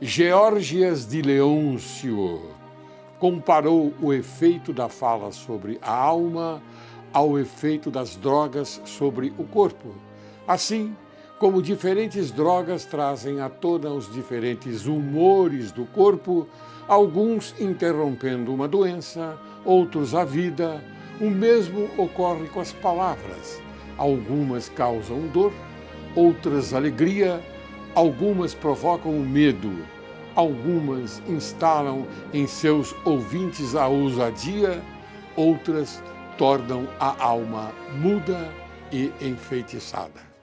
Geórgias de Leôncio comparou o efeito da fala sobre a alma ao efeito das drogas sobre o corpo. Assim como diferentes drogas trazem à tona os diferentes humores do corpo, alguns interrompendo uma doença, outros a vida, o mesmo ocorre com as palavras. Algumas causam dor, outras alegria, algumas provocam medo, algumas instalam em seus ouvintes a ousadia, outras tornam a alma muda e enfeitiçada.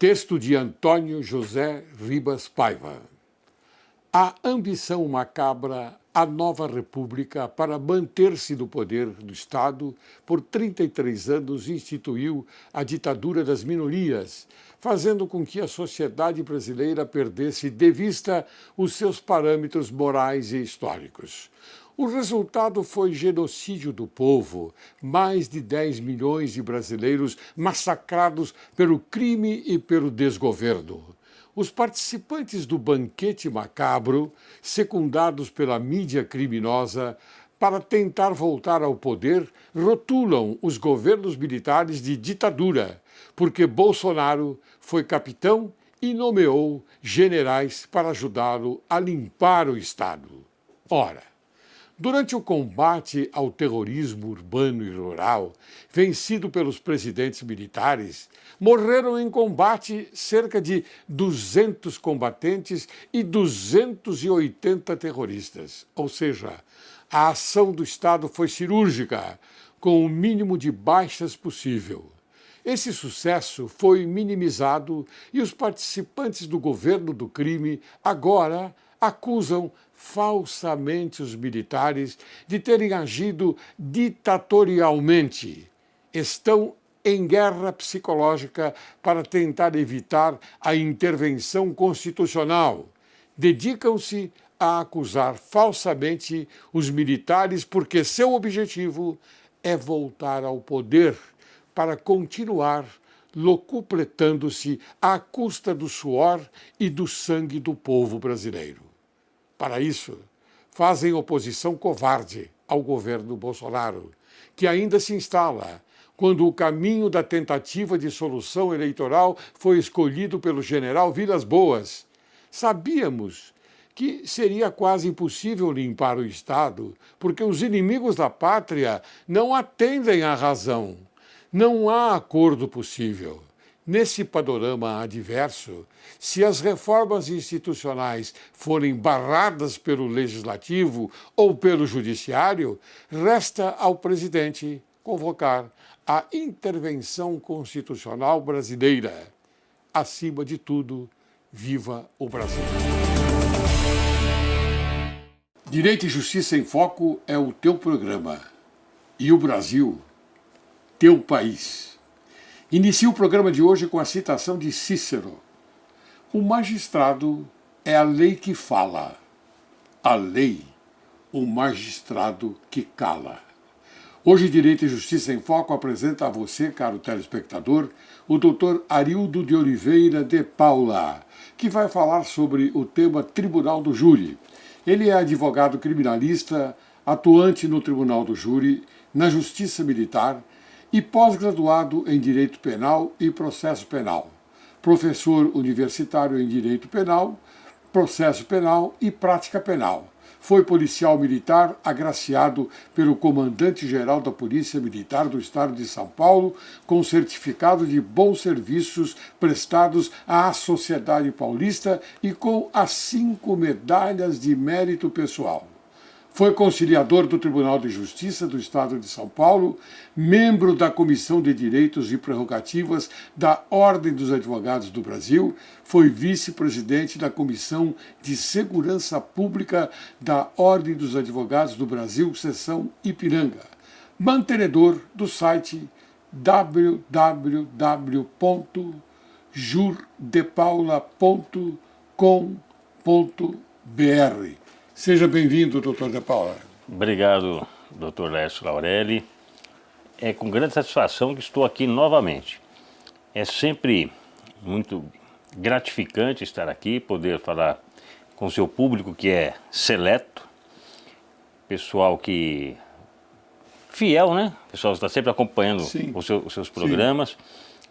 Texto de Antônio José Ribas Paiva. A ambição macabra, a nova república, para manter-se no poder do Estado, por 33 anos instituiu a ditadura das minorias, fazendo com que a sociedade brasileira perdesse de vista os seus parâmetros morais e históricos. O resultado foi genocídio do povo, mais de 10 milhões de brasileiros massacrados pelo crime e pelo desgoverno. Os participantes do banquete macabro, secundados pela mídia criminosa, para tentar voltar ao poder, rotulam os governos militares de ditadura, porque Bolsonaro foi capitão e nomeou generais para ajudá-lo a limpar o Estado. Ora, durante o combate ao terrorismo urbano e rural, vencido pelos presidentes militares, morreram em combate cerca de 200 combatentes e 280 terroristas. Ou seja, a ação do Estado foi cirúrgica, com o mínimo de baixas possível. Esse sucesso foi minimizado e os participantes do governo do crime agora acusam falsamente os militares de terem agido ditatorialmente. Estão em guerra psicológica para tentar evitar a intervenção constitucional. Dedicam-se a acusar falsamente os militares porque seu objetivo é voltar ao poder para continuar locupletando-se à custa do suor e do sangue do povo brasileiro. Para isso, fazem oposição covarde ao governo Bolsonaro, que ainda se instala quando o caminho da tentativa de solução eleitoral foi escolhido pelo general Vilas Boas. Sabíamos que seria quase impossível limpar o Estado, porque os inimigos da pátria não atendem à razão. Não há acordo possível. Nesse panorama adverso, se as reformas institucionais forem barradas pelo Legislativo ou pelo Judiciário, resta ao presidente convocar a intervenção constitucional brasileira. Acima de tudo, viva o Brasil! Direito e Justiça em Foco é o teu programa. E o Brasil, teu país. Inicio o programa de hoje com a citação de Cícero. O magistrado é a lei que fala, a lei, o magistrado que cala. Hoje, Direito e Justiça em Foco apresenta a você, caro telespectador, o Dr. Arildo de Oliveira de Paula, que vai falar sobre o tema Tribunal do Júri. Ele é advogado criminalista, atuante no Tribunal do Júri, na Justiça Militar, e pós-graduado em Direito Penal e Processo Penal, professor universitário em Direito Penal, Processo Penal e Prática Penal. Foi policial militar agraciado pelo Comandante-Geral da Polícia Militar do Estado de São Paulo com certificado de bons serviços prestados à sociedade paulista e com as 5 medalhas de mérito pessoal. Foi conciliador do Tribunal de Justiça do Estado de São Paulo, membro da Comissão de Direitos e Prerrogativas da Ordem dos Advogados do Brasil, foi vice-presidente da Comissão de Segurança Pública da Ordem dos Advogados do Brasil, seção Ipiranga. mantenedor do site www.jurdepaula.com.br. Seja bem-vindo, doutor De Paula. Obrigado, doutor Laércio Laurelli. É com grande satisfação que estou aqui novamente. É sempre muito gratificante estar aqui, poder falar com o seu público que é seleto, pessoal que fiel, né? O pessoal está sempre acompanhando os seus programas. Sim.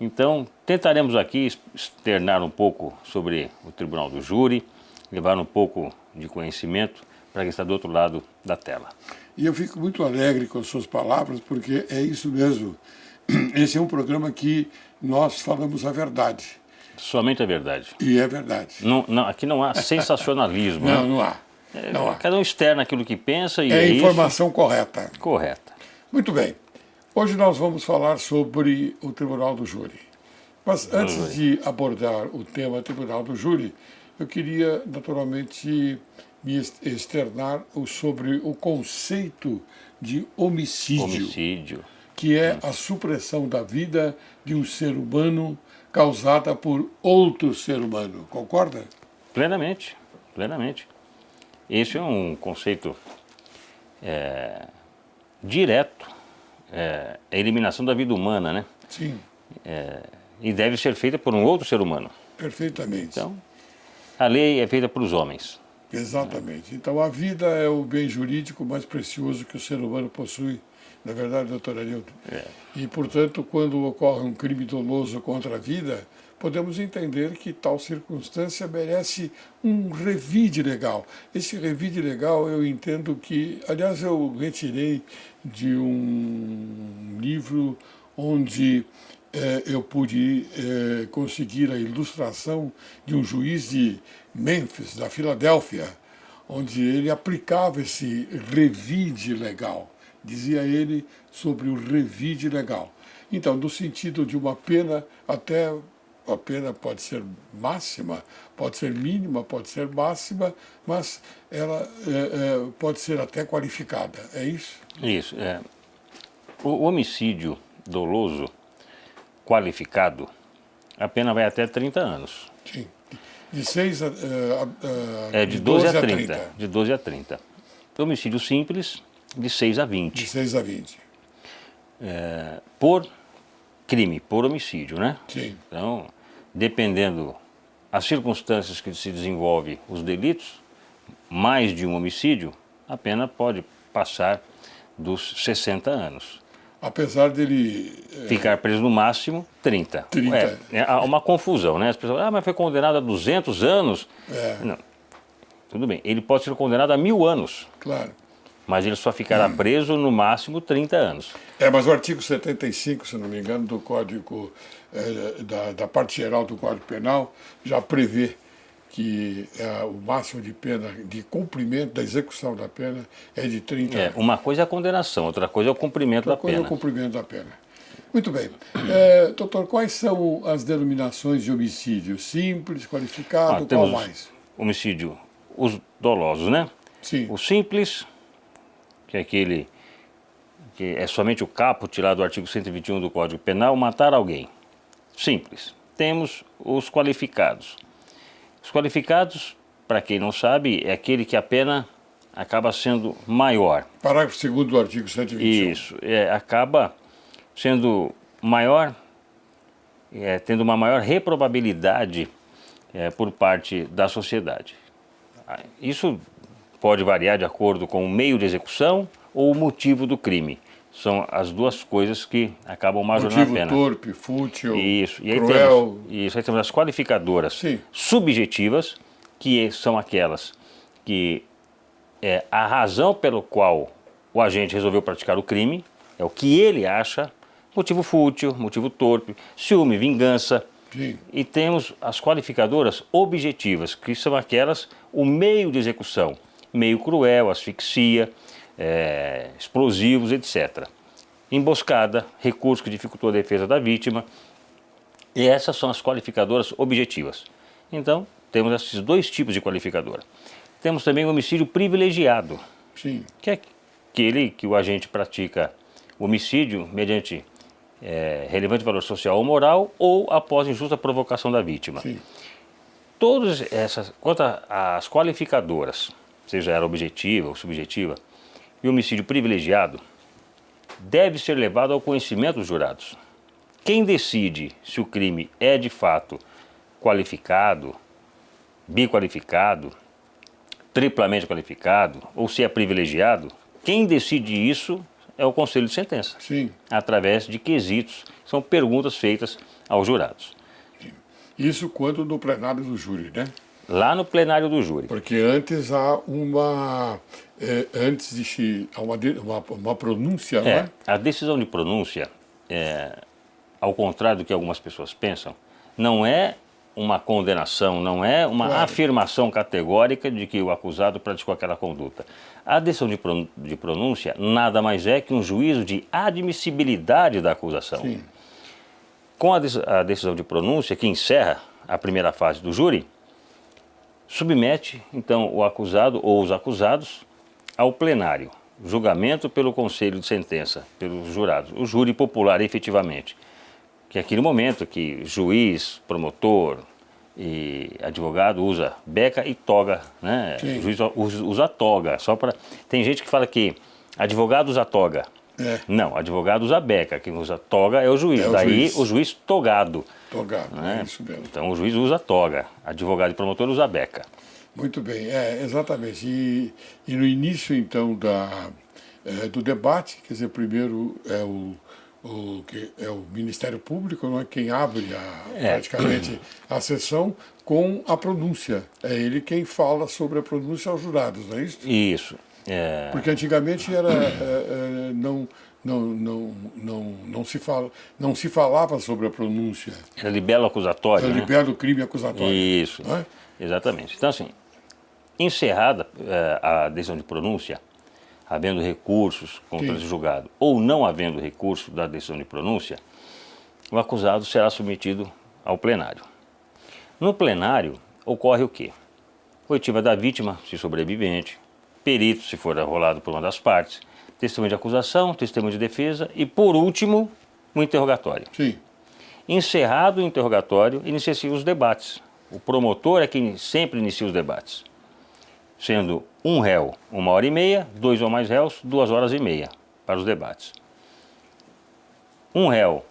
Então, tentaremos aqui externar um pouco sobre o Tribunal do Júri, levar um pouco de conhecimento para quem está do outro lado da tela. E eu fico muito alegre com as suas palavras, porque é isso mesmo. Esse é um programa que nós falamos a verdade. Somente a verdade. E é verdade. Não, aqui não há sensacionalismo. Não, né? não há. Não há. Cada um externa aquilo que pensa e é informação correta. Correta. Muito bem. Hoje nós vamos falar sobre o Tribunal do Júri. Mas antes de abordar o tema Tribunal do Júri, eu queria naturalmente me externar sobre o conceito de homicídio. Que é a supressão da vida de um ser humano causada por outro ser humano. Concorda? Plenamente, plenamente. Esse é um conceito direto, a eliminação da vida humana, né? Sim. E deve ser feita por um outro ser humano. Perfeitamente. Então, a lei é feita para os homens. Exatamente. Então, a vida é o bem jurídico mais precioso que o ser humano possui. Na verdade, doutor Arilton. E, portanto, quando ocorre um crime doloso contra a vida, podemos entender que tal circunstância merece um revide legal. Esse revide legal eu entendo que, aliás, eu retirei de um livro onde eu pude conseguir a ilustração de um juiz de Memphis, da Filadélfia, onde ele aplicava esse revide legal. Dizia ele sobre o revide legal. Então, no sentido de uma pena, até a pena pode ser máxima, pode ser mínima, pode ser máxima, mas ela pode ser até qualificada. É isso? Isso. O homicídio doloso qualificado, a pena vai até 30 anos. Sim. De 6 de 12 a 30. De 12 a 30. Homicídio simples, de 6 a 20. De 6 a 20. Por crime, por homicídio, né? Sim. Então, dependendo as circunstâncias que se desenvolvem os delitos, mais de um homicídio, a pena pode passar dos 60 anos. Apesar dele... Ficar preso no máximo 30. Há uma confusão, né? As pessoas, mas foi condenado a 200 anos. Não. Tudo bem, ele pode ser condenado a 1000 anos. Claro. Mas ele só ficará preso no máximo 30 anos. Mas o artigo 75, se não me engano, do Código, da parte geral do Código Penal, já prevê que o máximo de pena, de cumprimento, da execução da pena, é de 30 anos. Uma coisa é a condenação, outra coisa é o cumprimento da pena. Outra coisa é o cumprimento da pena. Muito bem. Doutor, quais são as denominações de homicídio? Simples, qualificado, qual mais? Homicídio, os dolosos, né? Sim. O simples, que é aquele que é somente o capo tirado do artigo 121 do Código Penal, matar alguém. Simples. Temos os qualificados. Os qualificados, para quem não sabe, é aquele que a pena acaba sendo maior. Parágrafo 2º do artigo 121. Isso, acaba sendo maior, tendo uma maior reprobabilidade por parte da sociedade. Isso pode variar de acordo com o meio de execução ou o motivo do crime. São as duas coisas que acabam majorando a pena. Motivo torpe, fútil, isso. E aí cruel. Aí temos as qualificadoras subjetivas, que são aquelas que a razão pelo qual o agente resolveu praticar o crime, é o que ele acha, motivo fútil, motivo torpe, ciúme, vingança. Sim. E temos as qualificadoras objetivas, que são aquelas, o meio de execução, meio cruel, asfixia, explosivos, etc. Emboscada, recurso que dificultou a defesa da vítima. E essas são as qualificadoras objetivas. Então, temos esses dois tipos de qualificadora. Temos também o homicídio privilegiado, Sim. que é aquele que o agente pratica homicídio mediante relevante valor social ou moral ou após injusta provocação da vítima. Sim. Todas essas, quanto às qualificadoras, seja ela objetiva ou subjetiva, e homicídio privilegiado, deve ser levado ao conhecimento dos jurados. Quem decide se o crime é de fato qualificado, biqualificado, triplamente qualificado, ou se é privilegiado, quem decide isso é o Conselho de Sentença. Sim. Através de quesitos, são perguntas feitas aos jurados. Isso quando no plenário do júri, né? Lá no plenário do júri. Porque antes há uma pronúncia, não é? A decisão de pronúncia, ao contrário do que algumas pessoas pensam, não é uma condenação, não é uma afirmação categórica de que o acusado praticou aquela conduta. A decisão de pronúncia nada mais é que um juízo de admissibilidade da acusação. Sim. Com a decisão de pronúncia, que encerra a primeira fase do júri, submete, então, o acusado ou os acusados ao plenário, julgamento pelo Conselho de Sentença, pelos jurados, o júri popular, efetivamente, que é aquele momento que juiz, promotor e advogado usa beca e toga, né? Sim. O juiz usa toga, só para... Tem gente que fala que advogado usa toga. Não, advogado usa beca, quem usa toga é o juiz, daí o juiz togado. Togado, né? É isso mesmo. Então o juiz usa toga, advogado e promotor usa beca. Muito bem, exatamente. E no início, então, do debate, quer dizer, primeiro é o Ministério Público, não é quem abre praticamente a sessão com a pronúncia. É ele quem fala sobre a pronúncia aos jurados, não é isso? Isso. Porque antigamente era não se falava sobre a pronúncia. Era libelo acusatório. Era libelo do crime acusatório. Isso, não é? Exatamente. Então, assim, encerrada a decisão de pronúncia, havendo recursos contra esse julgado ou não havendo recurso da decisão de pronúncia, o acusado será submetido ao plenário. No plenário ocorre o quê? Oitiva da vítima, se sobrevivente, perito, se for arrolado por uma das partes, testemunho de acusação, testemunho de defesa e, por último, o interrogatório. Sim. Encerrado o interrogatório, inicia-se os debates. O promotor é quem sempre inicia os debates, sendo um réu 1h30, 2 ou mais réus 2h30 para os debates. Um réu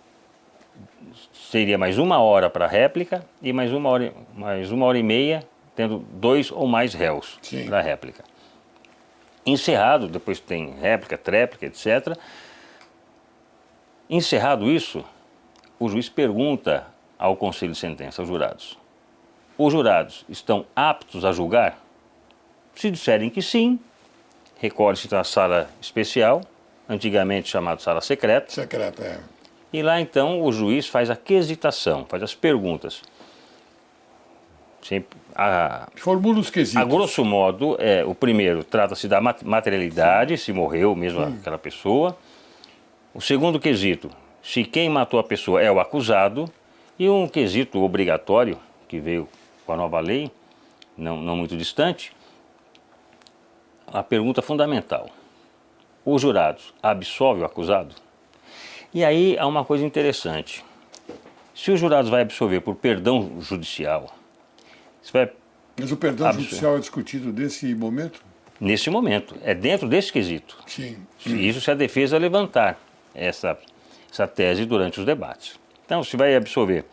seria mais 1 hora para a réplica e mais 1h30, tendo 2 ou mais réus para a réplica. Encerrado, depois tem réplica, tréplica, etc. Encerrado isso, o juiz pergunta ao Conselho de Sentença, aos jurados: os jurados estão aptos a julgar? Se disserem que sim, recolhe-se na sala especial, antigamente chamada sala secreta. Secreta, E lá então o juiz faz a quesitação, faz as perguntas. Sempre, formula os quesitos. A grosso modo, o primeiro trata-se da materialidade, se morreu mesmo aquela pessoa. O segundo quesito, se quem matou a pessoa é o acusado. E um quesito obrigatório, que veio com a nova lei, não muito distante, a pergunta fundamental: os jurados absolvem o acusado? E aí há uma coisa interessante. Se os jurados vai absolver por perdão judicial, mas o perdão judicial é discutido nesse momento? Nesse momento, é dentro desse quesito. Sim. Isso se a defesa levantar essa tese durante os debates. Então, se vai absolver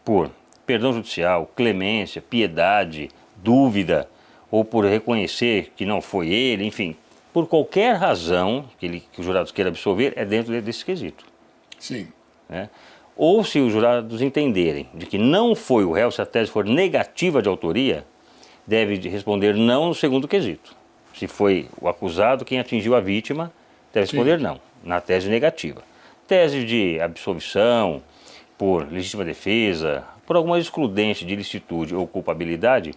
por perdão judicial, clemência, piedade, dúvida, ou por reconhecer que não foi ele, enfim, por qualquer razão que os jurados queiram absolver, é dentro desse quesito. Sim. Né? Ou se os jurados entenderem de que não foi o réu, se a tese for negativa de autoria, deve responder não no segundo quesito. Se foi o acusado quem atingiu a vítima, deve responder não, na tese negativa. Tese de absolvição, por legítima defesa, por alguma excludente de ilicitude ou culpabilidade,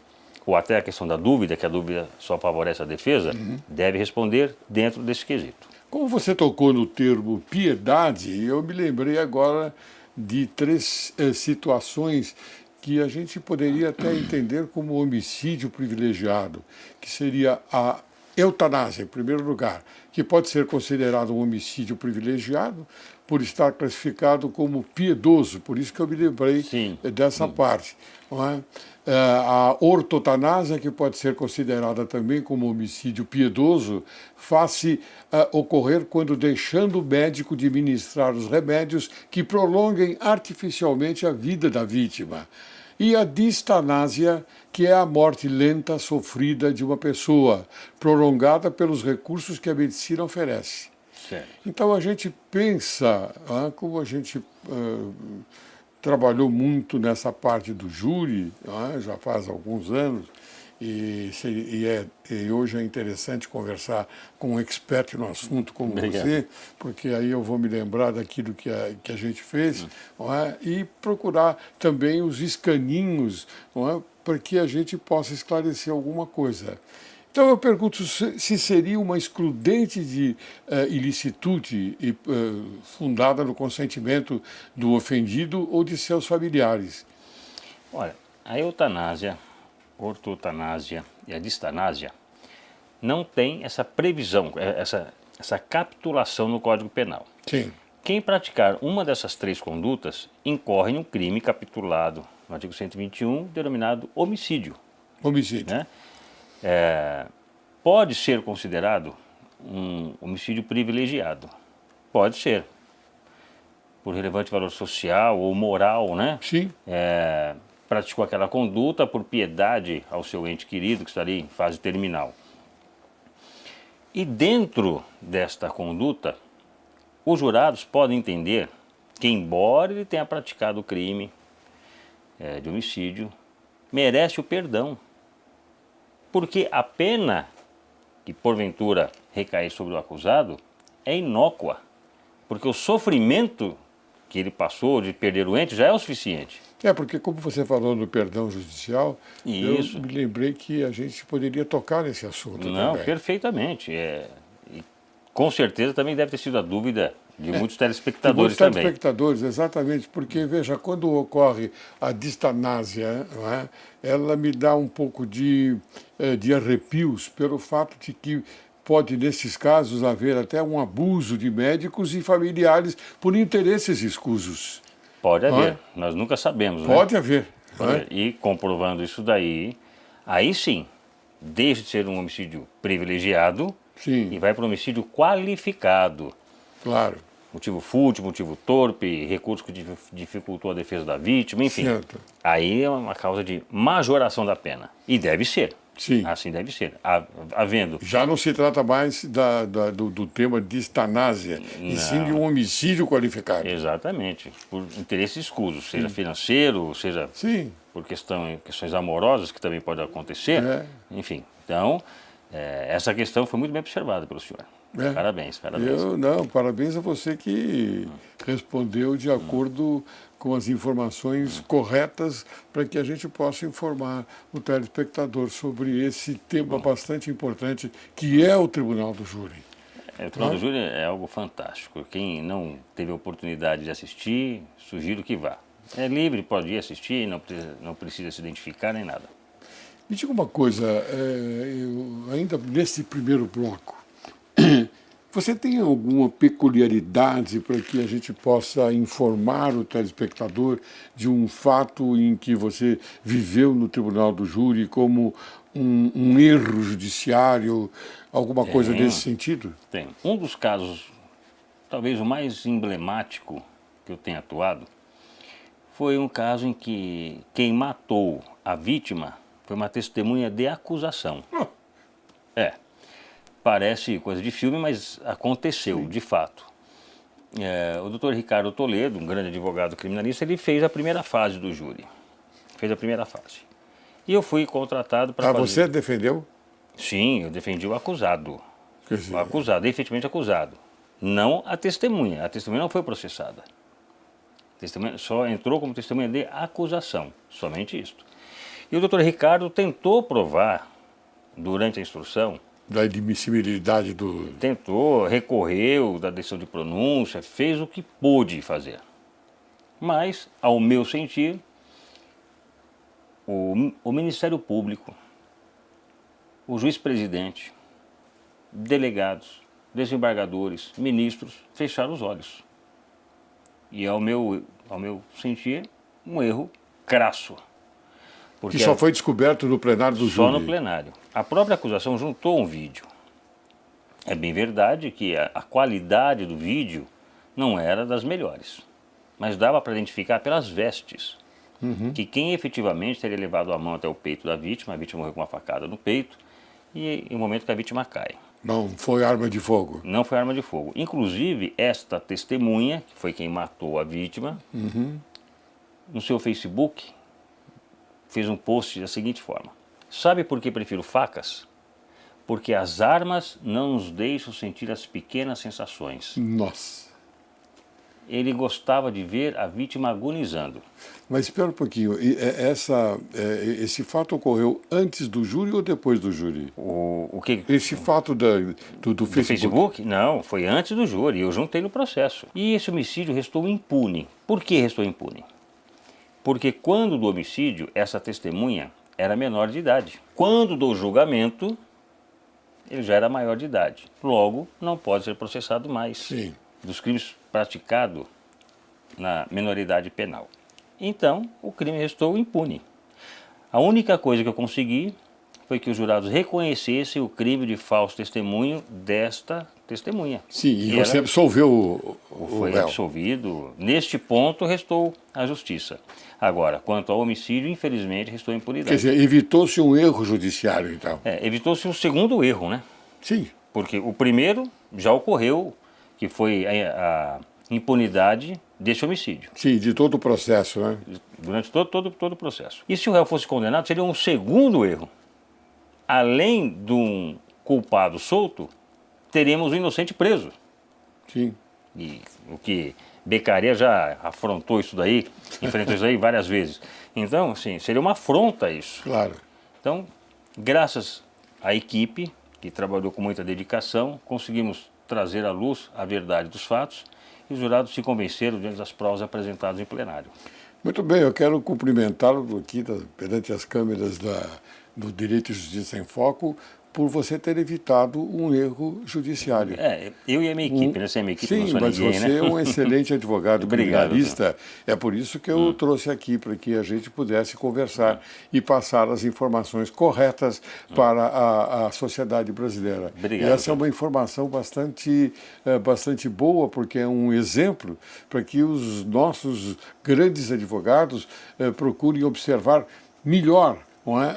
ou até a questão da dúvida, que a dúvida só favorece a defesa, deve responder dentro desse quesito. Como você tocou no termo piedade, eu me lembrei agora de 3 situações que a gente poderia até entender como homicídio privilegiado, que seria a eutanásia, em primeiro lugar, que pode ser considerado um homicídio privilegiado por estar classificado como piedoso, por isso que eu me lembrei Sim. dessa parte. Não é? A ortotanásia, que pode ser considerada também como homicídio piedoso, faz-se ocorrer quando deixando o médico de ministrar os remédios que prolonguem artificialmente a vida da vítima. E a distanásia, que é a morte lenta sofrida de uma pessoa, prolongada pelos recursos que a medicina oferece. Certo. Então a gente pensa, como a gente trabalhou muito nessa parte do júri, já faz alguns anos, e hoje é interessante conversar com um expert no assunto como Obrigado. você, porque aí eu vou me lembrar daquilo que a gente fez, e procurar também os escaninhos, para que a gente possa esclarecer alguma coisa. Então eu pergunto se seria uma excludente de ilicitude fundada no consentimento do ofendido ou de seus familiares. Olha, a eutanásia, ortotanásia e a distanásia não tem essa previsão, essa capitulação no Código Penal. Sim. Quem praticar uma dessas três condutas incorre em um crime capitulado no artigo 121, denominado homicídio. Homicídio. Né? Pode ser considerado um homicídio privilegiado. Pode ser. Por relevante valor social ou moral, né? Sim. Praticou aquela conduta por piedade ao seu ente querido que estaria em fase terminal. E dentro desta conduta, os jurados podem entender que, embora ele tenha praticado o crime de homicídio, merece o perdão. Porque a pena que porventura recair sobre o acusado é inócua. Porque o sofrimento que ele passou de perder o ente já é o suficiente. Porque como você falou no perdão judicial, Isso. eu me lembrei que a gente poderia tocar nesse assunto Não, também. perfeitamente. E com certeza também deve ter sido a dúvida de muitos De telespectadores muitos também. telespectadores, exatamente, porque, veja, quando ocorre a distanásia, ela me dá um pouco de arrepios pelo fato de que pode, nesses casos, haver até um abuso de médicos e familiares por interesses escusos. Pode haver, nós nunca sabemos, né? Pode haver. E comprovando isso daí, aí sim, deixa de ser um homicídio privilegiado Sim, e vai para um homicídio qualificado. claro. Motivo fútil, motivo torpe, recurso que dificultou a defesa da vítima, enfim. Certo. Aí é uma causa de majoração da pena. E deve ser. Sim. Assim deve ser. Havendo. Já não se trata mais do tema distanásia, e sim de um homicídio qualificado. Exatamente. Por interesses escusos, seja financeiro, seja Sim. por questões amorosas, que também pode acontecer. Enfim, então, essa questão foi muito bem observada pelo senhor. Parabéns. Parabéns a você que respondeu de acordo com as informações corretas para que a gente possa informar o telespectador sobre esse tema bastante importante que é o Tribunal do Júri. O Tribunal do Júri é algo fantástico. Quem não teve a oportunidade de assistir, sugiro que vá. É livre, pode ir assistir, não precisa se identificar nem nada. Me diga uma coisa, ainda nesse primeiro bloco, você tem alguma peculiaridade para que a gente possa informar o telespectador de um fato em que você viveu no Tribunal do Júri como um erro judiciário, alguma coisa nesse sentido? Tem. Um dos casos, talvez o mais emblemático que eu tenha atuado, foi um caso em que quem matou a vítima foi uma testemunha de acusação. Parece coisa de filme, mas aconteceu, de fato. O doutor Ricardo Toledo, um grande advogado criminalista, ele fez a primeira fase do júri. Fez a primeira fase. E eu fui contratado para fazer... Você defendeu? Sim, eu defendi o acusado. Quer dizer, O acusado, efetivamente acusado. Não a testemunha. A testemunha não foi processada. A testemunha só entrou como testemunha de acusação. Somente isso. E o doutor Ricardo tentou provar, durante a instrução, da admissibilidade do... Tentou, recorreu da decisão de pronúncia, fez o que pôde fazer. Mas, ao meu sentir, o Ministério Público, o juiz-presidente delegados, desembargadores, ministros fecharam os olhos. E ao meu sentir, um erro crasso. Que só foi descoberto no plenário do júri. Só no plenário. A própria acusação juntou um vídeo. É bem verdade que a qualidade do vídeo não era das melhores, mas dava para identificar pelas vestes que quem efetivamente teria levado a mão até o peito da vítima, a vítima morreu com uma facada no peito, e no momento que a vítima cai. Não foi arma de fogo. Não foi arma de fogo. Inclusive, esta testemunha, que foi quem matou a vítima, no seu Facebook, fez um post da seguinte forma: sabe por que prefiro facas? Porque as armas não nos deixam sentir as pequenas sensações. Nossa. Ele gostava de ver a vítima agonizando. Mas espera um pouquinho, esse fato ocorreu antes do júri ou depois do júri? O que? Esse fato do Facebook? Facebook? Não, foi antes do júri, eu juntei no processo. E esse homicídio restou impune. Por que restou impune? Porque quando do homicídio, essa testemunha era menor de idade. Quando do julgamento, ele já era maior de idade. Logo, não pode ser processado mais. Sim. Dos crimes praticados na minoridade penal. Então, o crime restou impune. A única coisa que eu consegui foi que os jurados reconhecessem o crime de falso testemunho desta testemunha. Sim, e você absolveu o Foi réu. absolvido. Neste ponto, restou a justiça. Agora, quanto ao homicídio, infelizmente, restou a impunidade. Quer dizer, evitou-se um erro judiciário, então. Evitou-se um segundo erro, né? Sim. Porque o primeiro já ocorreu, que foi a impunidade desse homicídio. Sim, de todo o processo, né? Durante todo o processo. E se o réu fosse condenado, seria um segundo erro. Além de um culpado solto, teríamos um inocente preso. Sim. E o que Beccaria já afrontou isso daí, enfrentou isso daí várias vezes. Então, assim, seria uma afronta isso. Claro. Então, graças à equipe, que trabalhou com muita dedicação, conseguimos trazer à luz a verdade dos fatos e os jurados se convenceram diante das provas apresentadas em plenário. Muito bem, eu quero cumprimentá-lo aqui perante as câmeras do Direito e Justiça em Foco por você ter evitado um erro judiciário. Eu e a minha equipe, né? Sem a minha equipe Sim, não sou mas ninguém, você né? é um excelente advogado Obrigado, criminalista. É por isso que eu trouxe aqui, para que a gente pudesse conversar e passar as informações corretas para a sociedade brasileira. Obrigado, E essa é uma informação bastante boa, porque é um exemplo para que os nossos grandes advogados procurem observar melhor, não é,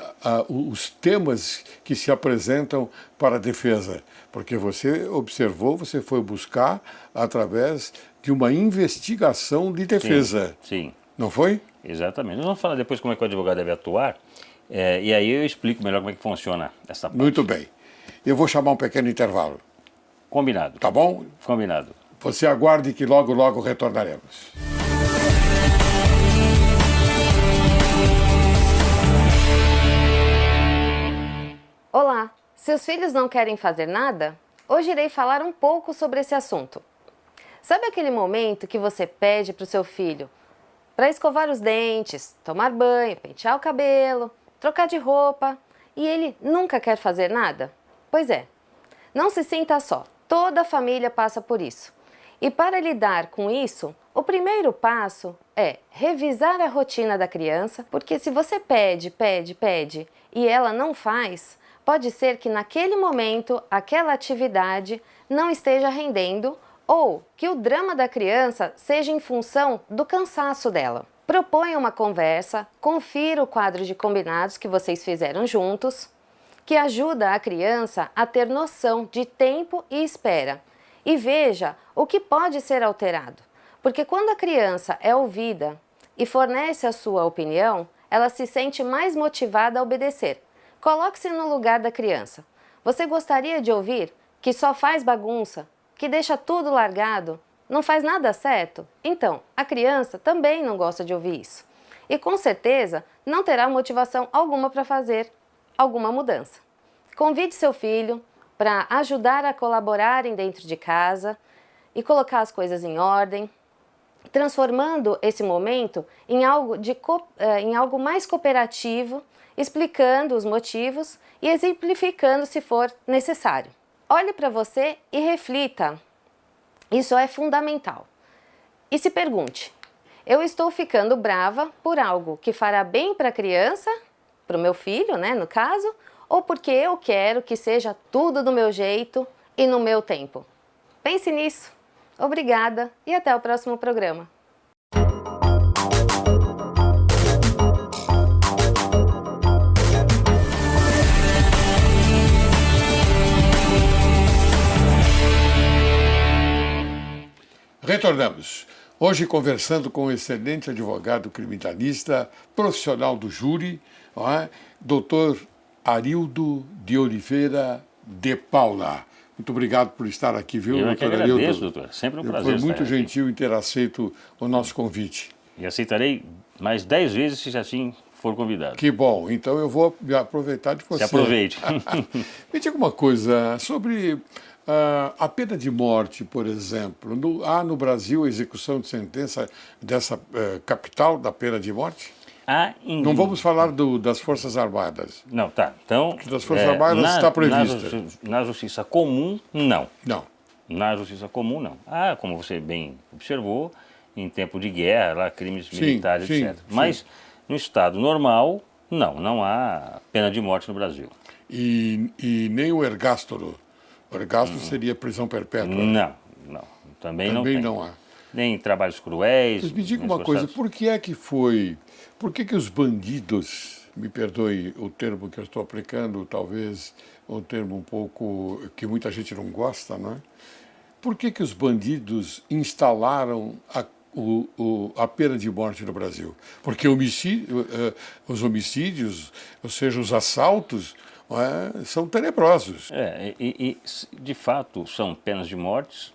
os temas que se apresentam para a defesa, porque você observou, você foi buscar através de uma investigação de defesa. Sim. Não foi? Exatamente. Nós vamos falar depois como é que o advogado deve atuar, e aí eu explico melhor como é que funciona essa parte. Muito bem. Eu vou chamar um pequeno intervalo, Combinado. tá bom? Combinado. Você aguarde que logo, logo retornaremos. Olá! Seus filhos não querem fazer nada? Hoje irei falar um pouco sobre esse assunto. Sabe aquele momento que você pede para o seu filho para escovar os dentes, tomar banho, pentear o cabelo, trocar de roupa e ele nunca quer fazer nada? Pois é, não se sinta só, toda a família passa por isso. E para lidar com isso, o primeiro passo é revisar a rotina da criança, porque se você pede e ela não faz, pode ser que naquele momento aquela atividade não esteja rendendo ou que o drama da criança seja em função do cansaço dela. Proponha uma conversa, confira o quadro de combinados que vocês fizeram juntos, que ajuda a criança a ter noção de tempo e espera, e veja o que pode ser alterado. Porque quando a criança é ouvida e fornece a sua opinião, ela se sente mais motivada a obedecer. Coloque-se no lugar da criança. Você gostaria de ouvir que só faz bagunça, que deixa tudo largado, não faz nada certo? Então, a criança também não gosta de ouvir isso. E com certeza não terá motivação alguma para fazer alguma mudança. Convide seu filho para ajudar a colaborarem dentro de casa e colocar as coisas em ordem, transformando esse momento em algo mais cooperativo, explicando os motivos e exemplificando se for necessário. Olhe para você e reflita. Isso é fundamental. E se pergunte: eu estou ficando brava por algo que fará bem para a criança, para o meu filho, né, no caso, ou porque eu quero que seja tudo do meu jeito e no meu tempo? Pense nisso. Obrigada e até o próximo programa. Retornamos. Hoje conversando com um excelente advogado criminalista, profissional do júri, Dr. Arildo de Oliveira de Paula. Muito obrigado por estar aqui, viu, Eu doutor agradeço, Arildo? doutor. Sempre um prazer Foi estar muito aqui. gentil em ter aceito o nosso convite. E aceitarei mais 10 vezes se assim for convidado. Que bom. Então eu vou me aproveitar de você. Se aproveite. Me diga uma coisa sobre a pena de morte, por exemplo. Há no Brasil a execução de sentença dessa capital da pena de morte? Não vamos falar das Forças Armadas. Não, tá. Então, Das Forças Armadas está prevista. Na justiça comum, não. Não. Na justiça comum, não. Como você bem observou, em tempo de guerra, lá, crimes militares, sim, etc. Mas no estado normal, não há pena de morte no Brasil. E nem o ergástolo. O ergástolo seria prisão perpétua. Não. Também não tem. Não há. Nem trabalhos cruéis. Mas me diga nem uma coisa, forçados. por que os bandidos, me perdoe o termo que eu estou aplicando, talvez um termo um pouco que muita gente não gosta, não é? Por que os bandidos instalaram a pena de morte no Brasil? Porque os homicídios, ou seja, os assaltos, são tenebrosos. E de fato são penas de morte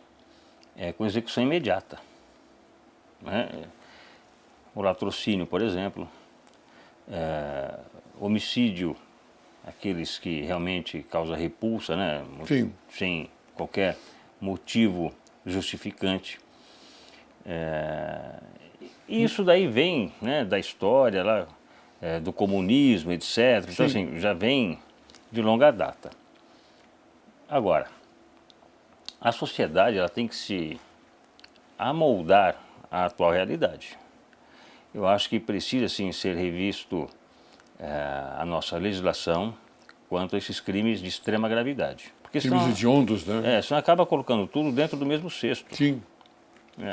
com execução imediata. O latrocínio, por exemplo, homicídio, aqueles que realmente causam repulsa, né? Sim. Sem qualquer motivo justificante. Isso daí vem, né, da história lá, do comunismo, etc. Então, assim, já vem de longa data. Agora, a sociedade ela tem que se amoldar à atual realidade. Eu acho que precisa, sim, ser revisto a nossa legislação quanto a esses crimes de extrema gravidade. Porque Crimes hediondos, né? senão acaba colocando tudo dentro do mesmo cesto. Sim.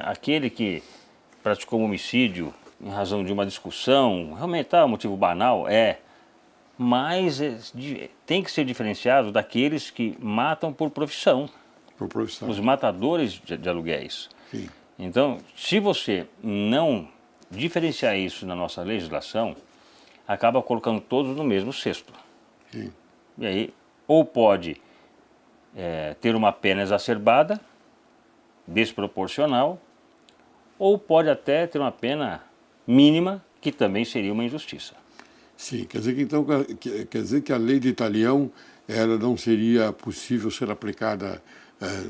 Aquele que praticou um homicídio em razão de uma discussão, realmente um motivo banal, mas tem que ser diferenciado daqueles que matam por profissão. Por profissão. Os matadores de aluguéis. Sim. Então, se você não diferenciar isso na nossa legislação, acaba colocando todos no mesmo cesto. Sim. E aí, ou pode ter uma pena exacerbada, desproporcional, ou pode até ter uma pena mínima, que também seria uma injustiça. Sim, quer dizer que a lei de Italião não seria possível ser aplicada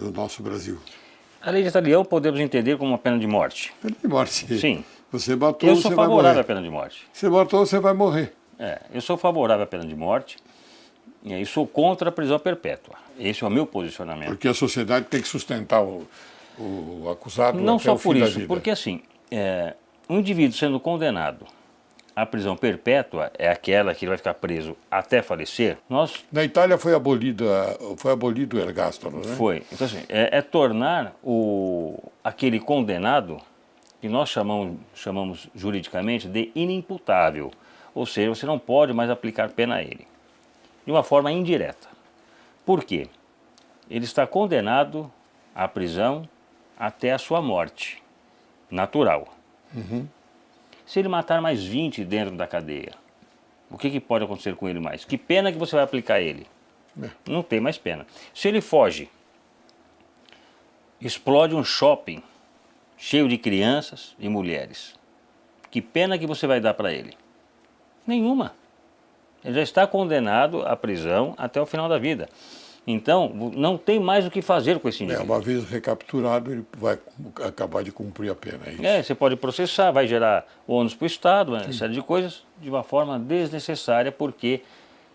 no nosso Brasil. A lei de Italião podemos entender como uma pena de morte. Pena de morte. Sim. Você matou, Eu você sou vai favorável morrer. à pena de morte. Você matou, você vai morrer. Eu sou favorável à pena de morte e sou contra a prisão perpétua. Esse é o meu posicionamento. Porque a sociedade tem que sustentar o acusado Não até só o fim por da isso, vida. porque assim, um indivíduo sendo condenado à prisão perpétua, é aquela que ele vai ficar preso até falecer, Na Itália foi abolido o ergástolo, né? Foi. Então assim, tornar aquele condenado, que nós chamamos juridicamente de inimputável. Ou seja, você não pode mais aplicar pena a ele. De uma forma indireta. Por quê? Ele está condenado à prisão até a sua morte natural. Uhum. Se ele matar mais 20 dentro da cadeia, o que pode acontecer com ele mais? Que pena que você vai aplicar a ele? Não tem mais pena. Se ele foge, explode um shopping cheio de crianças e mulheres, que pena que você vai dar para ele? Nenhuma. Ele já está condenado à prisão até o final da vida. Então, não tem mais o que fazer com esse indivíduo. Uma vez recapturado, ele vai acabar de cumprir a pena. É isso. Você pode processar, vai gerar ônus para o Estado, uma série de coisas, de uma forma desnecessária, porque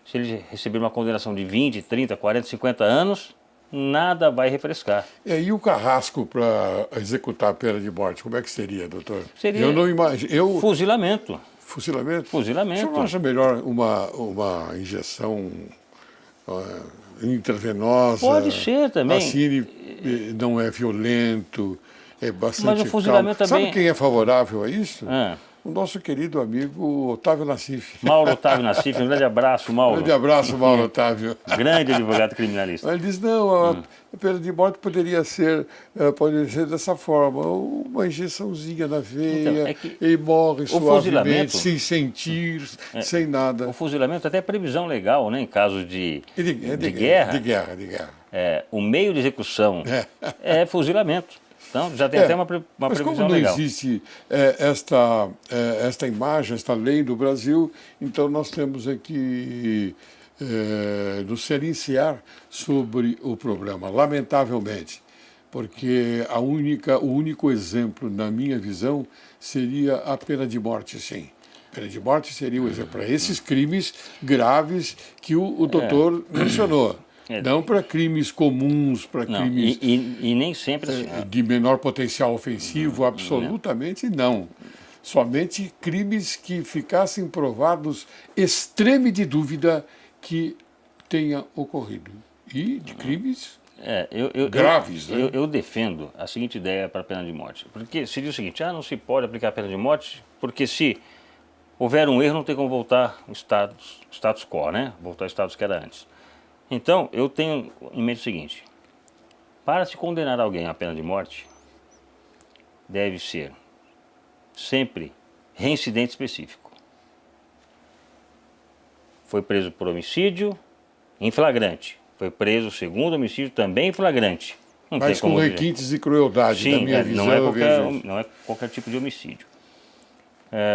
se ele receber uma condenação de 20, 30, 40, 50 anos, nada vai refrescar. E o carrasco para executar a pena de morte, como é que seria, doutor? Seria Eu não imagino. fuzilamento. Fuzilamento? Fuzilamento. Você não acha melhor uma injeção intravenosa? Pode ser também. Assim ele não é violento, é bastante Mas o fuzilamento calmo. também... Sabe quem é favorável a isso? Ah. O nosso querido amigo Otávio Nassif. Mauro Otávio Nassif, um grande abraço, Mauro. Grande abraço, Mauro Otávio. Grande advogado criminalista. Ele diz, não, a pena de morte poderia ser dessa forma, uma injeçãozinha na veia, Então, é que e morre suavemente, fuzilamento- sem sentir, sem nada. O fuzilamento até é previsão legal, né, em casos de De guerra. De guerra. O meio de execução é fuzilamento. Então já tem até uma Mas previsão como não legal. existe esta imagem, esta lei no Brasil, então nós temos aqui nos silenciar sobre o problema, lamentavelmente, porque o único exemplo, na minha visão, seria a pena de morte, sim. A pena de morte seria o exemplo para esses crimes graves que o doutor mencionou. Não para crimes comuns, para crimes E nem sempre assim. de menor potencial ofensivo, absolutamente não. Somente crimes que ficassem provados extreme de dúvida que tenha ocorrido. E de crimes graves. Né? Eu defendo a seguinte ideia para a pena de morte. Porque seria o seguinte, não se pode aplicar a pena de morte, porque se houver um erro não tem como voltar ao status quo, né? Voltar ao status que era antes. Então, eu tenho em mente o seguinte, para se condenar alguém à pena de morte, deve ser sempre reincidente específico. Foi preso por homicídio em flagrante, foi preso segundo homicídio também em flagrante. Não Mas tem como com dizer. requintes de crueldade, Sim, na minha visão, não é qualquer tipo de homicídio.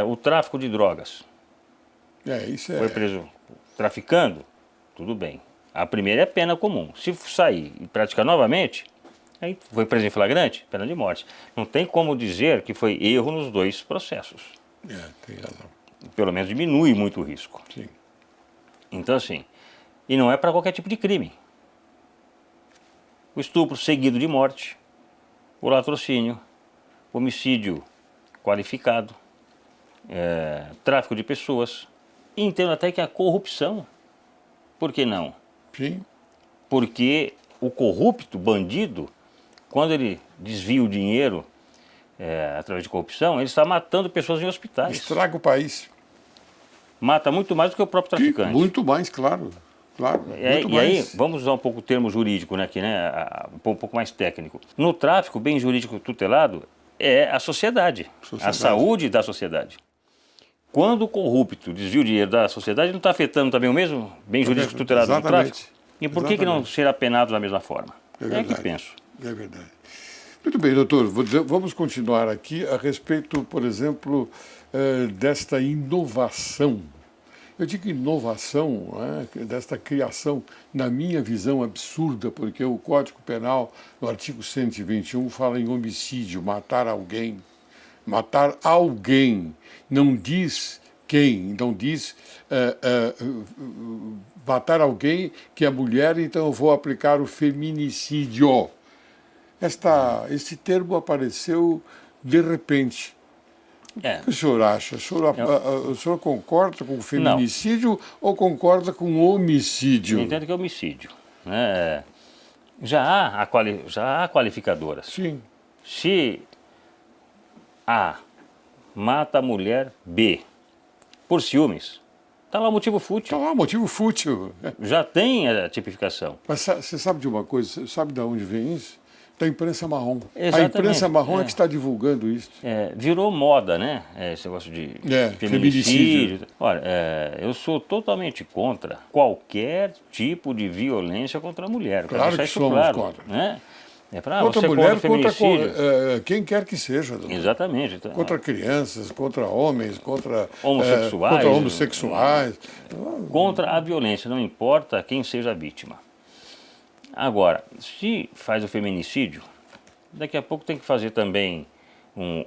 O tráfico de drogas, isso foi preso traficando, tudo bem. A primeira é pena comum. Se sair e praticar novamente, aí foi preso em flagrante, pena de morte. Não tem como dizer que foi erro nos dois processos. tem razão. Pelo menos diminui muito o risco. Sim. Então, assim, e não é para qualquer tipo de crime. O estupro seguido de morte, o latrocínio, homicídio qualificado, tráfico de pessoas, e entendo até que a corrupção, por que não? Sim. Porque o corrupto, bandido, quando ele desvia o dinheiro através de corrupção, ele está matando pessoas em hospitais. Estraga o país. Mata muito mais do que o próprio traficante. Muito mais, claro. Muito mais. Aí, vamos usar um pouco o termo jurídico, né, aqui, né, um pouco mais técnico. No tráfico, bem jurídico tutelado, é a sociedade, a saúde da sociedade. Quando o corrupto desvia o dinheiro da sociedade, não está afetando também o mesmo bem jurídico tutelado do tráfico? E por que não ser apenado da mesma forma? É que penso. É verdade. Muito bem, doutor. Vamos continuar aqui a respeito, por exemplo, desta inovação. Eu digo inovação, desta criação, na minha visão, absurda, porque o Código Penal, no artigo 121, fala em homicídio, matar alguém. Matar alguém, não diz quem, não diz matar alguém que é mulher, então eu vou aplicar o feminicídio. Esse termo apareceu de repente. O que o senhor acha? O senhor concorda com o feminicídio ou concorda com o homicídio? Eu entendo que é homicídio. Né? Já há qualificadoras. Sim. Se A mata a mulher B por ciúmes, está lá o motivo fútil. Está lá o motivo fútil. Já tem a tipificação. Mas você sabe de uma coisa? Você sabe de onde vem isso? Da imprensa marrom. Exatamente. A imprensa marrom é que está divulgando isso. Virou moda, né? Esse negócio de feminicídio. Olha, eu sou totalmente contra qualquer tipo de violência contra a mulher. Claro que somos contra. Né? Contra a mulher, contra quem quer que seja. Exatamente. Então, contra crianças, contra homens, contra homossexuais. Contra a violência, não importa quem seja a vítima. Agora, se faz o feminicídio, daqui a pouco tem que fazer também um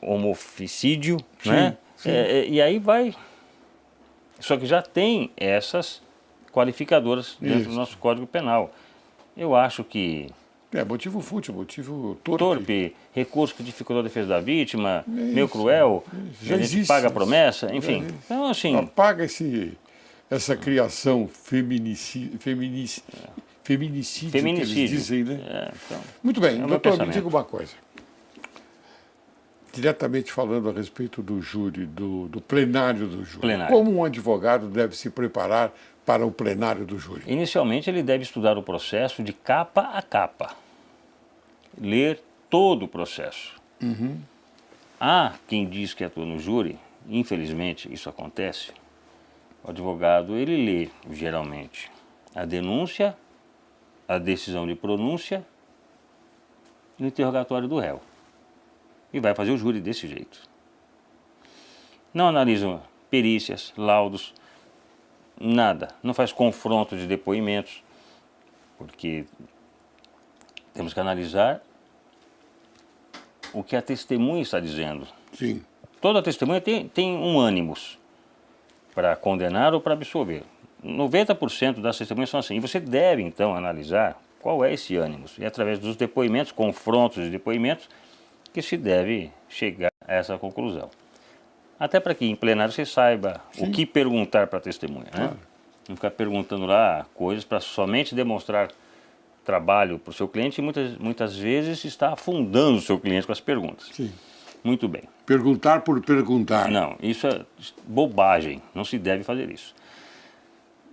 homoficídio, né? Sim. E aí vai. Só que já tem essas qualificadoras dentro do nosso Código Penal. Eu acho que É motivo fútil, motivo torpe. torpe, recurso que dificultou a defesa da vítima, meio cruel, Já a gente existe paga a isso. promessa, enfim. Já Então, assim, apaga essa criação feminicídio que eles dizem, né? então, Muito bem, é o meu doutor, me pensamento. diga uma coisa. Diretamente falando a respeito do júri, do plenário do júri. Plenário. Como um advogado deve se preparar para o plenário do júri? Inicialmente, ele deve estudar o processo de capa a capa, ler todo o processo. Há quem diz que atua no júri, infelizmente isso acontece, o advogado ele lê, geralmente, a denúncia, a decisão de pronúncia e o interrogatório do réu. E vai fazer o júri desse jeito. Não analisa perícias, laudos, nada. Não faz confronto de depoimentos, porque temos que analisar o que a testemunha está dizendo. Sim. Toda testemunha tem um ânimos para condenar ou para absolver. 90% das testemunhas são assim. E você deve, então, analisar qual é esse ânimos. E através dos depoimentos, confrontos de depoimentos, que se deve chegar a essa conclusão. Até para que em plenário você saiba o que perguntar para a testemunha. Né? Claro. Não ficar perguntando lá coisas para somente demonstrar trabalho para o seu cliente e muitas vezes está afundando o seu cliente com as perguntas. Sim. Muito bem. Perguntar por perguntar. Não, isso é bobagem, não se deve fazer isso.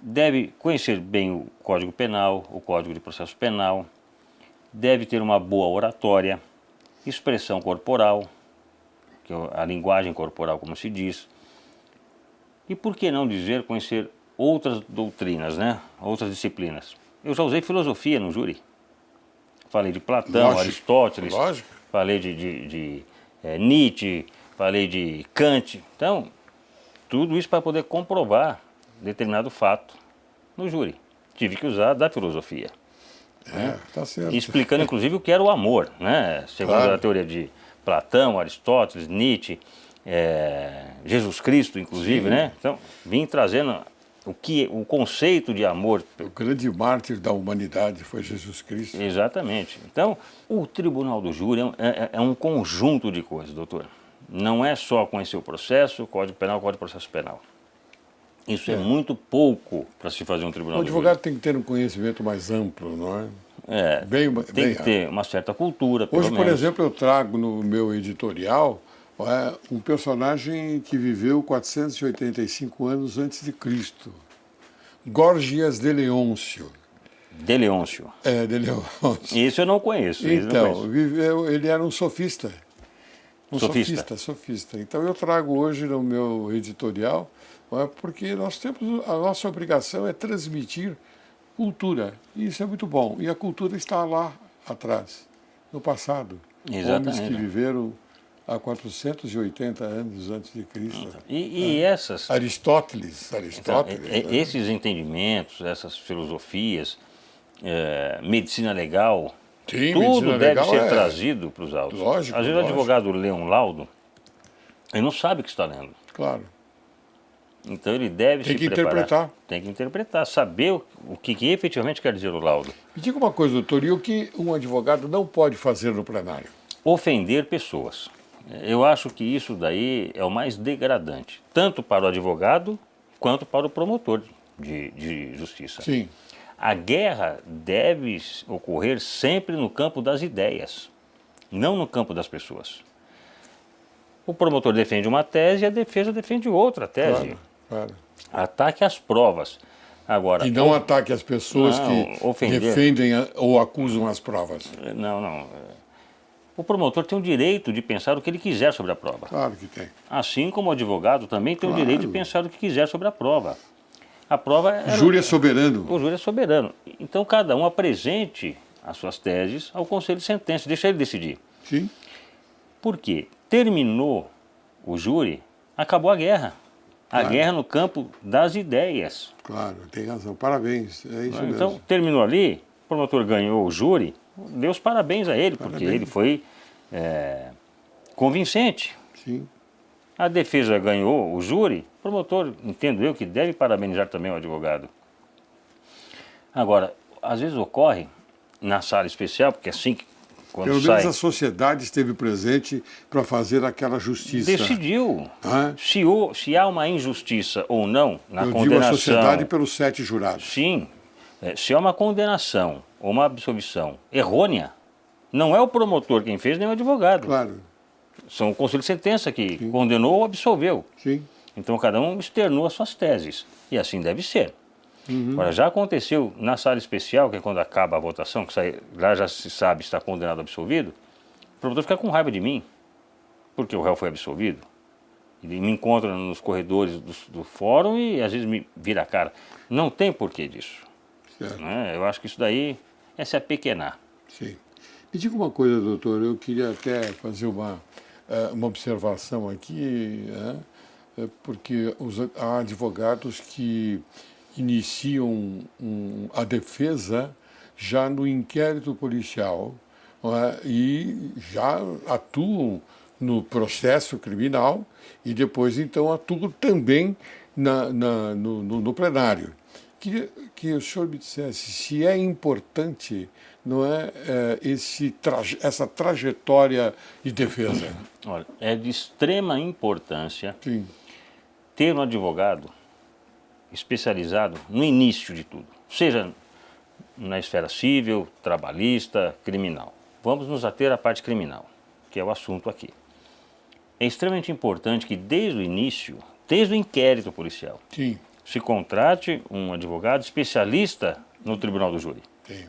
Deve conhecer bem o Código Penal, o Código de Processo Penal, deve ter uma boa oratória, expressão corporal, que é a linguagem corporal, como se diz. E por que não dizer conhecer outras doutrinas, né? Outras disciplinas? Eu já usei filosofia no júri. Falei de Platão, Lógico, Aristóteles, lógico. falei de Nietzsche, falei de Kant. Então, tudo isso para poder comprovar determinado fato no júri. Tive que usar da filosofia. Tá certo. Explicando, inclusive, o que era o amor, né? Segundo Claro. a teoria de Platão, Aristóteles, Nietzsche, Jesus Cristo, inclusive, Sim. né? Então, vim trazendo o conceito de amor. O grande mártir da humanidade foi Jesus Cristo. Exatamente. Então, o tribunal do júri é um conjunto de coisas, doutor. Não é só conhecer o processo, o Código Penal, o Código de Processo Penal. Isso é muito pouco para se fazer um tribunal O do júri. advogado tem que ter um conhecimento mais amplo, não é? Tem que ter uma certa cultura, pelo Hoje, por menos. exemplo, eu trago no meu editorial um personagem que viveu 485 anos antes de Cristo. Gorgias de Leôncio. De Leôncio. De Leôncio. Isso eu não conheço. Então, ele era um sofista. Sofista. Então eu trago hoje no meu editorial, porque a nossa obrigação é transmitir cultura. E isso é muito bom. E a cultura está lá atrás, no passado. Exatamente. Homens que viveram há 480 anos antes de Cristo. E essas... Aristóteles. Então, Né? esses entendimentos, essas filosofias, medicina legal, Sim, tudo medicina deve legal ser trazido para os autos. Lógico, Às vezes lógico. o advogado lê um laudo, ele não sabe o que está lendo. Claro. Então ele deve Tem se que preparar. interpretar. Tem que interpretar, saber o que efetivamente quer dizer o laudo. Me diga uma coisa, doutor, e o que um advogado não pode fazer no plenário? Ofender pessoas. Eu acho que isso daí é o mais degradante, tanto para o advogado quanto para o promotor de justiça. Sim. A guerra deve ocorrer sempre no campo das ideias, não no campo das pessoas. O promotor defende uma tese e a defesa defende outra tese. Claro. Ataque às provas. Agora, E não ataque as pessoas Não, que ofender. defendem ou acusam as provas. não. O promotor tem o direito de pensar o que ele quiser sobre a prova. Claro que tem. Assim como o advogado também tem o Claro. direito de pensar o que quiser sobre a prova. A prova O júri é soberano. O júri é soberano. Então cada um apresente as suas teses ao conselho de sentença, deixa ele decidir. Sim. Por quê? Terminou o júri, acabou a guerra. A Claro. guerra no campo das ideias. Claro, tem razão. Parabéns. É isso Então, mesmo. terminou ali, o promotor ganhou o júri, dê os parabéns a ele, porque Parabéns. ele foi convincente. Sim. A defesa ganhou o júri, o promotor, entendo eu, que deve parabenizar também o advogado. Agora, às vezes ocorre na sala especial, porque assim que quando Pelo sai... menos a sociedade esteve presente para fazer aquela justiça. Decidiu Hã? se há uma injustiça ou não na Eu digo a condenação. sociedade pelos 7 jurados. Sim, se há uma condenação ou uma absolvição errônea, não é o promotor quem fez, nem o advogado. Claro, São o conselho de sentença que condenou ou absolveu. sim. Então cada um externou as suas teses. E assim deve ser. Agora, já aconteceu na sala especial, que é quando acaba a votação, que lá já se sabe se está condenado ou absolvido, o promotor fica com raiva de mim, porque o réu foi absolvido. Ele me encontra nos corredores do fórum e às vezes me vira a cara. Não tem porquê disso. Certo. Né? Eu acho que isso daí é se apequenar. Sim. Me diga uma coisa, doutor, eu queria até fazer uma observação aqui, porque há advogados que iniciam a defesa já no inquérito policial, não é? E já atuam no processo criminal e depois então atuam também no plenário. Queria que o senhor me dissesse se é importante, não é, essa trajetória de defesa. Olha, é de extrema importância Sim, ter um advogado especializado no início de tudo, seja na esfera civil, trabalhista, criminal. Vamos nos ater à parte criminal, que é o assunto aqui. É extremamente importante que desde o início, desde o inquérito policial, sim, se contrate um advogado especialista no tribunal do júri. sim.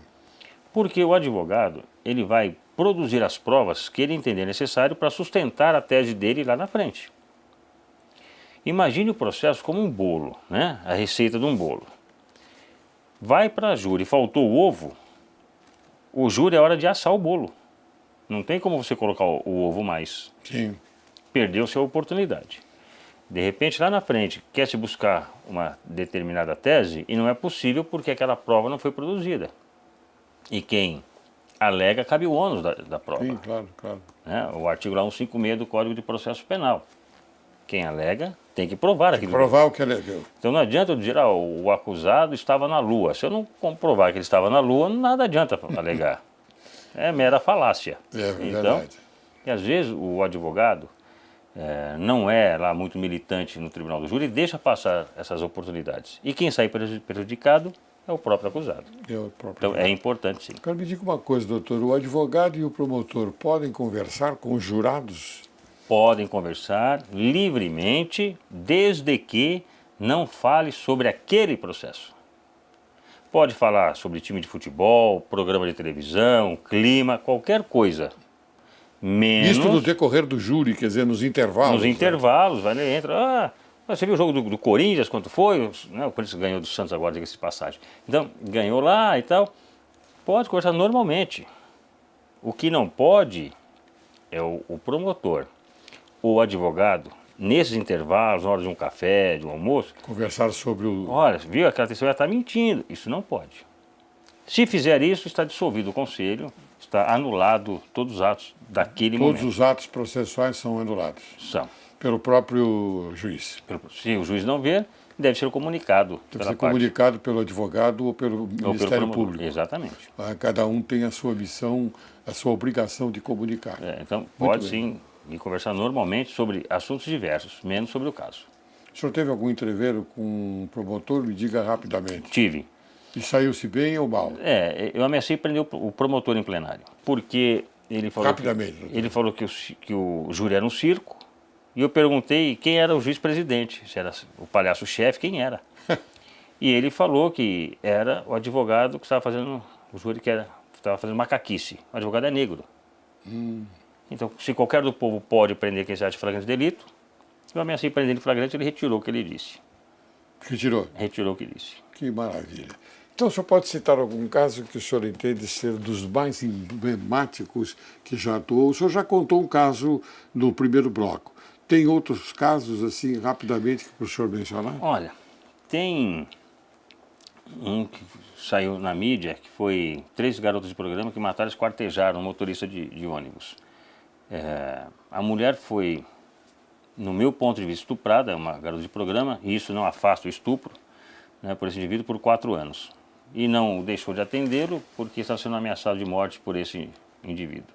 Porque o advogado, ele vai produzir as provas que ele entender necessário para sustentar a tese dele lá na frente. Imagine o processo como um bolo, né? A receita de um bolo. Vai para a júri, faltou o ovo, o júri é hora de assar o bolo. Não tem como você colocar o ovo mais. Sim. Perdeu-se a oportunidade. De repente, lá na frente, quer se buscar uma determinada tese e não é possível porque aquela prova não foi produzida. E quem alega cabe o ônus da prova. Sim, claro, claro. Né? O artigo lá 156 do Código de Processo Penal. Quem alega tem que provar aquilo. Provar o que ele deu. Então não adianta eu dizer, o acusado estava na Lua. Se eu não comprovar que ele estava na Lua, nada adianta alegar. É mera falácia. É Então, verdade. e às vezes o advogado não é lá muito militante no tribunal do júri e deixa passar essas oportunidades. E quem sai prejudicado é o próprio acusado. Então é importante, sim. Agora me diga uma coisa, doutor, o advogado e o promotor podem conversar com os jurados? Podem conversar livremente, desde que não fale sobre aquele processo. Pode falar sobre time de futebol, programa de televisão, clima, qualquer coisa. Menos Isto no decorrer do júri, quer dizer, nos intervalos. nos intervalos, vai lá e entra. Você viu o jogo do Corinthians, quanto foi? Né? O Corinthians ganhou do Santos agora, diga-se de passagem. Então, ganhou lá e tal. Pode conversar normalmente. O que não pode é o promotor, o advogado, nesses intervalos, na hora de um café, de um almoço, Conversar sobre o... olha, viu, aquela testemunha está mentindo. Isso não pode. Se fizer isso, está dissolvido o conselho, está anulado todos os atos daquele Todos momento. os atos processuais são anulados São. pelo próprio juiz. Se o juiz não ver, deve ser comunicado Deve pela ser parte. comunicado pelo advogado ou pelo Ou pelo Ministério promotor. Público. Exatamente. Cada um tem a sua missão, a sua obrigação de comunicar. Então, pode sim ir conversar normalmente sobre assuntos diversos, menos sobre o caso. O senhor teve algum entreveiro com um promotor? Me diga rapidamente. Tive. E saiu-se bem ou mal? Eu ameacei prender o promotor em plenário, porque ele falou Rapidamente, doutor. ele falou que o júri era um circo, e eu perguntei quem era o juiz-presidente, se era o palhaço-chefe, quem era. E ele falou que era o advogado que estava fazendo, o júri que estava fazendo macaquice. O advogado é negro. Então, se qualquer do povo pode prender quem se acha de flagrante delito, eu ameacei prender ele em flagrante, ele retirou o que ele disse. Retirou? Retirou o que disse. Que maravilha. Então, o senhor pode citar algum caso que o senhor entende ser dos mais emblemáticos que já atuou? O senhor já contou um caso no primeiro bloco. Tem outros casos, assim, rapidamente, que o senhor mencionar? Olha, tem um que saiu na mídia, que foi 3 garotas de programa que mataram e esquartejaram um motorista de ônibus. A mulher foi, no meu ponto de vista, estuprada, é uma garota de programa, e isso não afasta o estupro, né, por esse indivíduo por 4 anos. e não deixou de atendê-lo porque está sendo ameaçado de morte por esse indivíduo.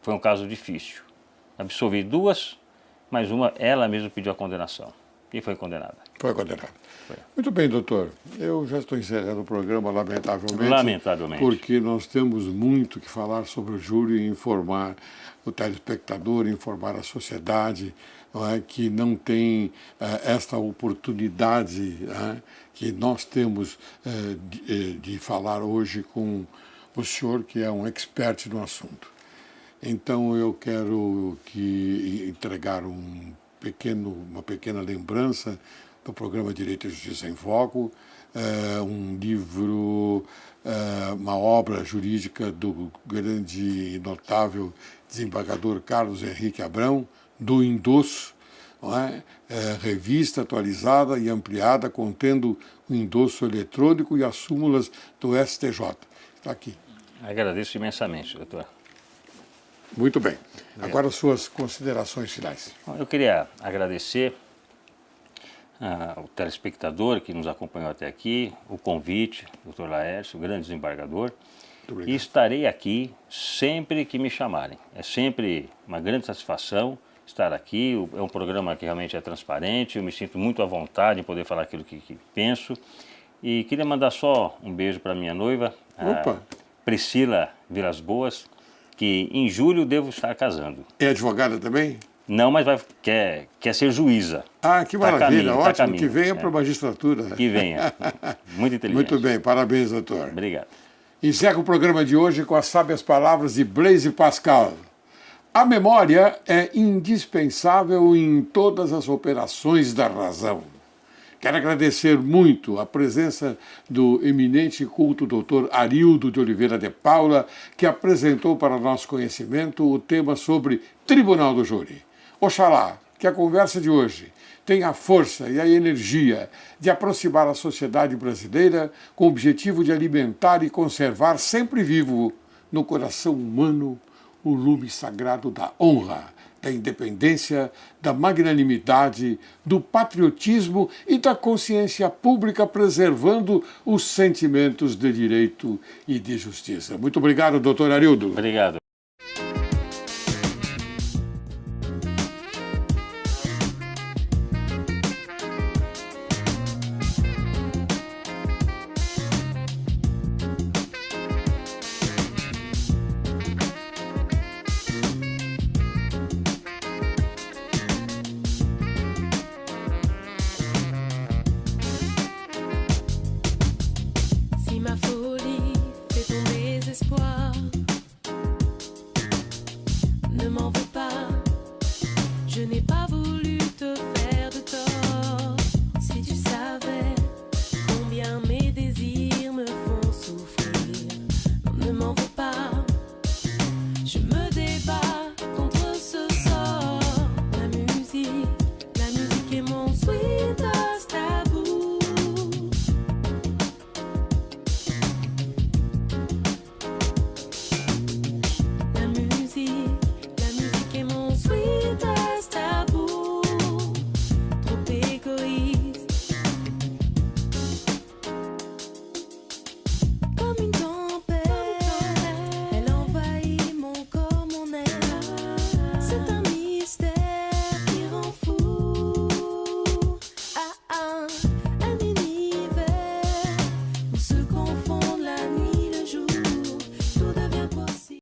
Foi um caso difícil. Absolvi 2, mas uma ela mesma pediu a condenação e foi condenada. Foi condenado. Foi. Muito bem, doutor. Eu já estou encerrando o programa, lamentavelmente. Lamentavelmente. Porque nós temos muito que falar sobre o júri e informar o telespectador, informar a sociedade, não é, que não tem esta oportunidade, não é, que nós temos de falar hoje com o senhor, que é um expert no assunto. Então eu quero entregar uma pequena lembrança do programa Direito e Justiça em Foco, um livro, uma obra jurídica do grande e notável desembargador Carlos Henrique Abrão, do endosso, não é? Revista atualizada e ampliada, contendo o endosso eletrônico e as súmulas do STJ. Está aqui. Agradeço imensamente, doutor. Muito bem. Agora, suas considerações finais. Eu queria agradecer ao telespectador que nos acompanhou até aqui, o convite, doutor Laércio, o grande desembargador. E estarei aqui sempre que me chamarem. É sempre uma grande satisfação estar aqui. É um programa que realmente é transparente, eu me sinto muito à vontade em poder falar aquilo que penso. E queria mandar só um beijo para minha noiva, a Priscila Vilas Boas, que em julho devo estar casando. É advogada também? Não, mas quer ser juíza. Ah, que maravilha, ótimo. Caminho, que venha para a magistratura. Que venha. Muito inteligente. Muito bem, parabéns, doutor. Obrigado. Encerro o programa de hoje com as sábias palavras de Blaise Pascal. A memória é indispensável em todas as operações da razão. Quero agradecer muito a presença do eminente e culto Dr. Arildo de Oliveira de Paula, que apresentou para nosso conhecimento o tema sobre Tribunal do Júri. Oxalá que a conversa de hoje tenha a força e a energia de aproximar a sociedade brasileira com o objetivo de alimentar e conservar sempre vivo no coração humano o lume sagrado da honra, da independência, da magnanimidade, do patriotismo e da consciência pública, preservando os sentimentos de direito e de justiça. Muito obrigado, doutor Arildo. Obrigado.